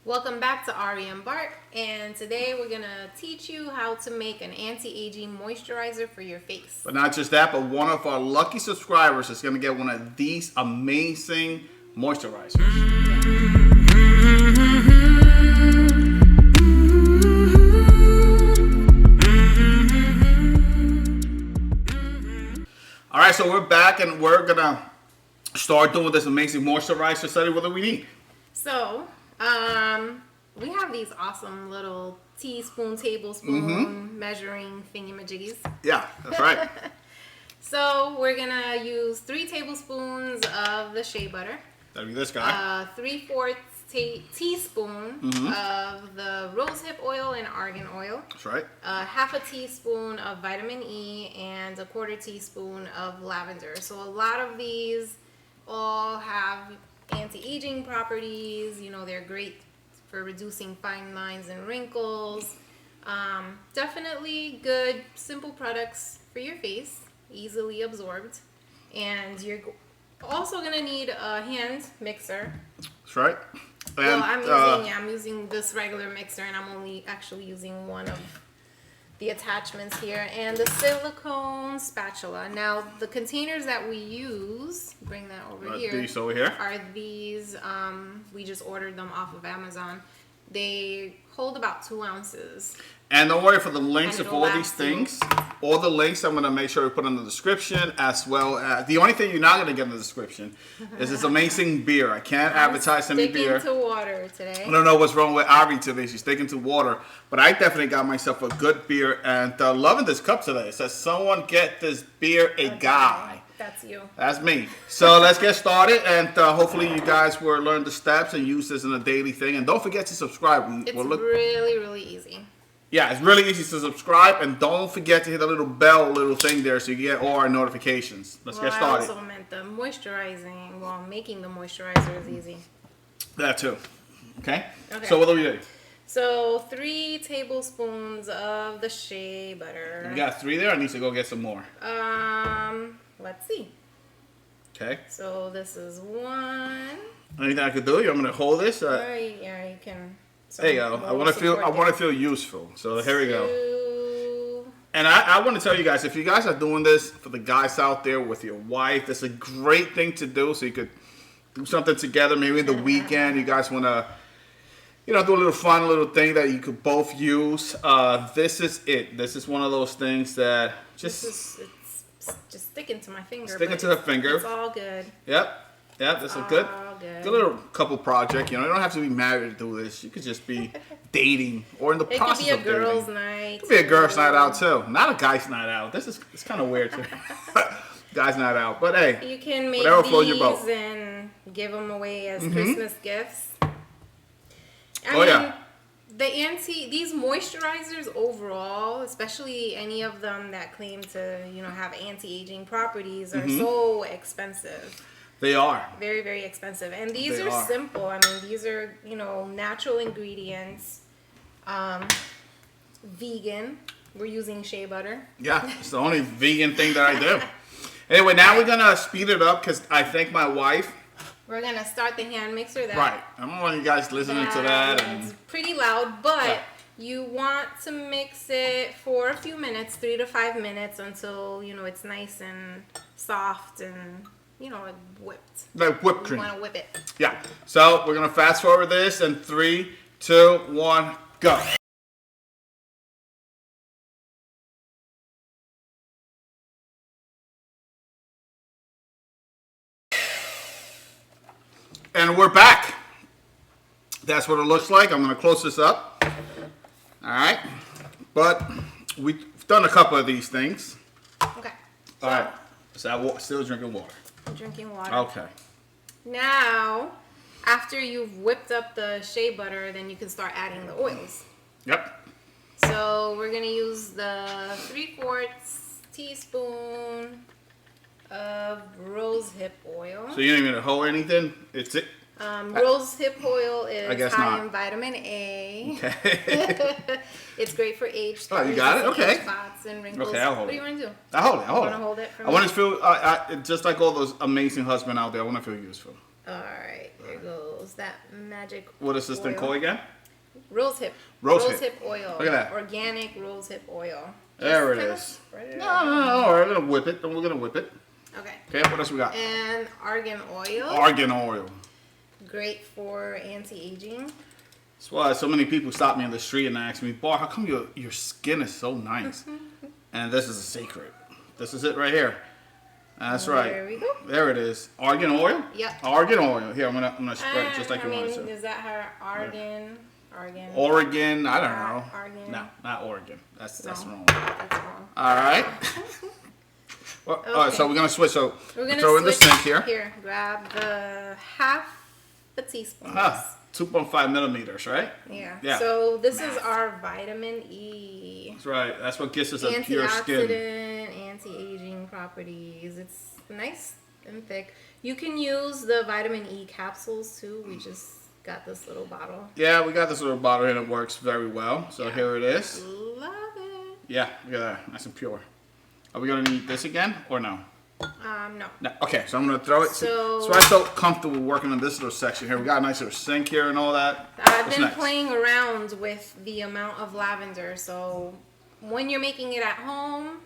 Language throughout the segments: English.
Welcome back to Ari and Bart, and today we're going to teach you how to make an anti-aging moisturizer for your face. But not just that, but one of our lucky subscribers is going to get one of these amazing moisturizers. All right, so we're back and we're going to start doing this amazing moisturizer study. What do we need? So, we have these awesome little teaspoon, tablespoon measuring thingamajiggies. Yeah, that's right. So we're gonna use 3 tablespoons of the shea butter. That'll be this guy. 3/4 teaspoon of the rosehip oil and argan oil. That's right. Half a teaspoon of vitamin E and a 1/4 teaspoon of lavender. So a lot of these all have anti-aging properties. You know, they're great for reducing fine lines and wrinkles. Definitely good, simple products for your face, easily absorbed. And you're also gonna need a hand mixer. That's right. Well, And, I'm using this regular mixer, and I'm only actually using one of the attachments here, and the silicone spatula. Now, the containers that we use, bring that over here. These over here. Are these, we just ordered them off of Amazon. They hold about 2 ounces. And don't worry, for the links And of it'll all these last you. things, all the links I'm going to make sure we put in the description, as well as the only thing you're not going to get in the description is this amazing beer. I can't advertise any beer. Sticking to water today. I don't know what's wrong with Ari today. She's sticking to water. But I definitely got myself a good beer, and loving this cup today. It says, someone get this beer a guy. That's you. That's me. So let's get started, and hopefully you guys will learn the steps and use this in a daily thing. And don't forget to subscribe. It's really, really easy. Yeah, it's really easy to subscribe, and don't forget to hit the little bell little thing there so you get all our notifications. Let's get started. I also meant the moisturizing, making the moisturizer is easy. That too. Okay? Okay. So what do we do? So 3 tablespoons of the shea butter. We got 3 there. I need to go get some more. Let's see. Okay. So this is 1. Anything I could do? You want me to hold this? Alright, yeah, you can. There you go. I want to feel useful. So here we go. 2. And I want to tell you guys, if you guys are doing this for the guys out there with your wife, that's a great thing to do. So you could do something together. Maybe the weekend, you guys want to, do a little fun little thing that you could both use. This is it. This is one of those things that It's just sticking to my finger. Sticking to the finger. It's all good. Yep. That's a good little couple project. You don't have to be married to do this. You could just be dating or in the process of dating. It could be a girls' night. It could be a girls' night out too. Not a guy's night out. It's kind of weird too. Guys' night out. But hey, you can make whatever floats your these boat. and give them away as Christmas gifts. These moisturizers overall, especially any of them that claim to, have anti-aging properties, are so expensive. They are. Very, very expensive. And these are simple. I mean, these are, natural ingredients. Vegan. We're using shea butter. Yeah, it's the only vegan thing that I do. Anyway, now we're going to speed it up because I think my wife... We're going to start the hand mixer. Right. I don't want you guys listening to that. It's pretty loud, but you want to mix it for a few minutes, 3 to 5 minutes, until, it's nice and soft and... whipped. Like whipped cream. You want to whip it. Yeah. So we're going to fast forward this in 3, 2, 1, go. And we're back. That's what it looks like. I'm going to close this up. All right. But we've done a couple of these things. Okay. All right. So I'm still drinking water. Drinking water. Okay. Now, after you've whipped up the shea butter, then you can start adding the oils. Yep. So we're going to use the 3/4 teaspoon of rosehip oil. So you don't even hold anything? It's it? Rosehip oil is high not. in vitamin A. Okay. It's great for age. Oh, you got it? Okay. Age spots and wrinkles. Okay, I'll hold What it. do you want to do? I'll hold it. You want to hold it for me? I want to feel just like all those amazing husbands out there. I want to feel useful. Alright, there goes that magic What is this thing oil. called again? Rosehip. Rosehip. Oil. Look at that. Organic rosehip oil. There it kinda is. spread it No, out. no, no. We're gonna whip it. We're gonna whip it. Okay. Okay. What else we got? And argan oil. Argan oil. Great for anti-aging. That's why so many people stop me in the street and ask me, "Bar, how come your skin is so nice?" And this is a secret. This is it right here. That's right. There we go. There it is. Argan oil? Yep. Argan oil. Here, I'm gonna spread it just like you wanted to. Is that her argan? Argan. Oregon, I don't know. Argan. No, not Oregon. That's No, wrong. That's wrong. All right. Well, all right, so we're gonna switch. So We're gonna throw in the switch sink here. Here, grab the half a teaspoon. 2.5 millimeters, right? Yeah. Yeah. So this is our vitamin E. That's right. That's what gives us a pure skin. Antioxidant, anti-aging properties. It's nice and thick. You can use the vitamin E capsules too. We just got this little bottle. Yeah, we got this little bottle here that works very well. So Yeah. here it is. Love it. Yeah, look at that. Nice and pure. Are we gonna need this again or no? No. No. Okay, so I'm gonna throw it. So- I felt comfortable working in this little section here. We got a nice little sink here and all that. I've What's been next? playing around with the amount of lavender. So when you're making it at home,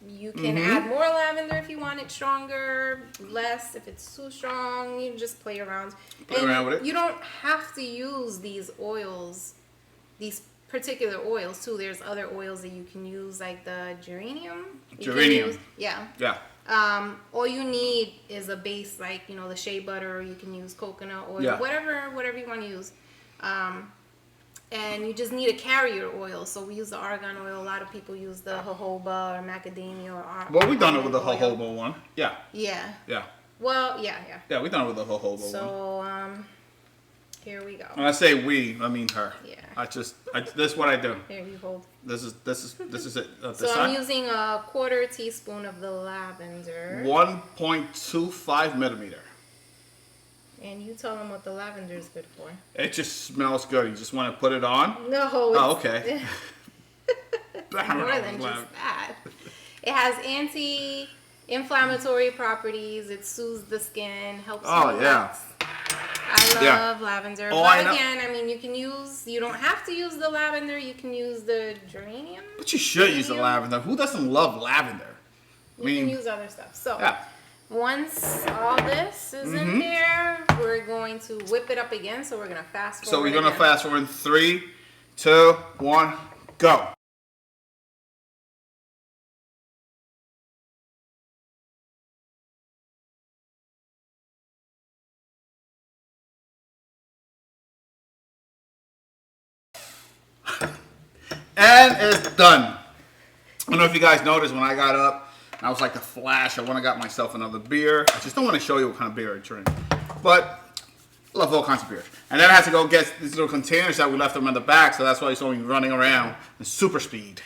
you can Mm-hmm. add more lavender if you want it stronger, less if it's too strong. You just play around. Play around with it. You don't have to use these oils, these particular oils too. There's other oils that you can use, like the geranium. You can Geranium. use- yeah. Yeah. All you need is a base, like, you know, the shea butter, or you can use coconut oil, Yeah. whatever you want to use. And you just need a carrier oil. So we use the argan oil. A lot of people use the jojoba or macadamia or Well, we done it with the almond oil. jojoba one. Yeah. Yeah. Yeah. Well, yeah. Yeah, we done it with the jojoba one. So, here we go. When I say we, I mean her. Yeah. This is what I do. Here you hold. This is it. This So I'm side. using a 1/4 teaspoon of the lavender. 1.25 millimeter. And you tell them what the lavender is good for. It just smells good. You just want to put it on. No. Oh, okay. More than just that. It has anti-inflammatory properties. It soothes the skin, helps Oh, you yeah. relax. I Yeah. love lavender. Oh, but I know. again, I mean, you don't have to use the lavender. You can use the geranium. But you should use the Geranium. lavender. Who doesn't love lavender? You can use other stuff. So Yeah. once all this is in there, we're going to whip it up again. So we're going to fast forward. So we're gonna again. fast forward in 3, 2, 1, go. And it's done. I don't know if you guys noticed when I got up, I was like the Flash. I went and got myself another beer. I just don't want to show you what kind of beer I drink. But I love all kinds of beers. And then I had to go get these little containers that we left them in the back, so that's why you saw me running around in super speed.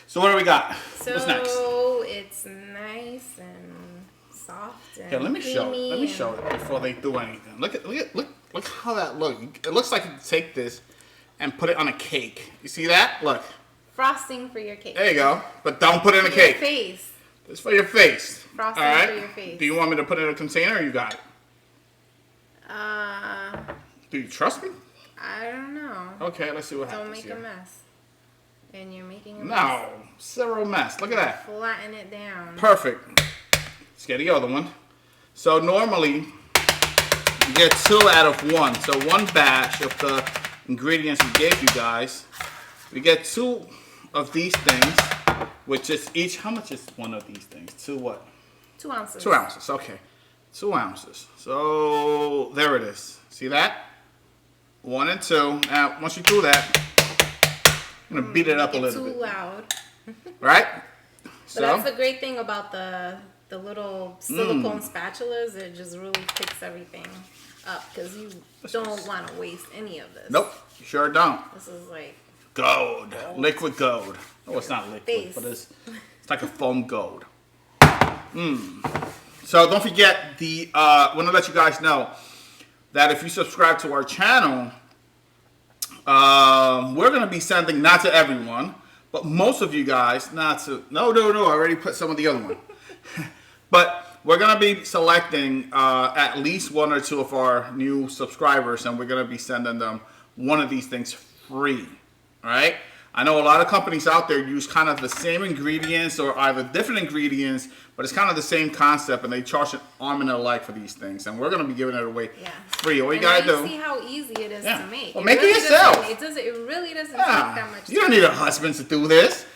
So what do we got? What's next? So it's nice and soft and Here, let me show creamy it before they do anything. Look how that looks. It looks like you can take this and put it on a cake. You see that? Look. frosting for your cake. There you go. But don't put it in a For your cake. face. It's for your face. Frosting All right? for your face. Do you want me to put it in a container or you got it? Uh, Do you trust me? I don't know. Okay, let's see what Don't happens make here. a mess. And you're making a mess. No, zero mess. Look at that. Flatten it down. Perfect. Let's get the other one. So normally you get 2 out of 1. So one batch of the ingredients we gave you guys, we get 2 of these things, which is each. How much is one of these things? 2 what? 2 ounces. 2 ounces. Okay, 2 ounces. So there it is. See that? 1 and 2. Now once you do that, I'm gonna beat it up a Get little too bit. loud. Right? But that's the great thing about the little silicone Mm. spatulas. It just really picks everything up because you don't want to waste any of this. Nope, you sure don't. This is like Gold. Liquid gold. Oh, it's not liquid, Base. but it's like a foam gold. So don't forget I want to let you guys know that if you subscribe to our channel, we're going to be sending, not to everyone, but most of you guys, no, I already put some of the other one. But we're gonna be selecting at least 1 or 2 of our new subscribers, and we're gonna be sending them one of these things free. All right. I know a lot of companies out there use kind of the same ingredients or either different ingredients, but it's kind of the same concept, and they charge an arm and a leg for these things, and we're gonna be giving it away free. All you gotta do. See how easy it is to make. Well, make it yourself. It really doesn't take that much. You don't need a husband to do this.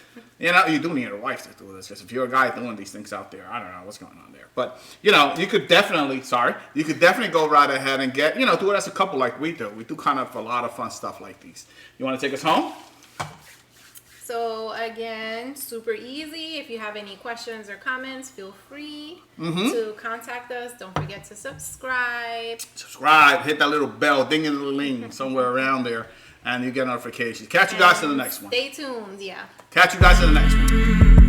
You know, you do need a wife to do this, because if you're a guy doing these things out there, I don't know what's going on there. But, you know, you could definitely go right ahead and get, you know, do it as a couple like we do. We do kind of a lot of fun stuff like these. You want to take us home? So, again, super easy. If you have any questions or comments, feel free to contact us. Don't forget to subscribe. Hit that little bell, ding-a-ling, somewhere around there, and you get notifications. Catch you guys in the next one. Stay tuned, Catch you guys in the next one.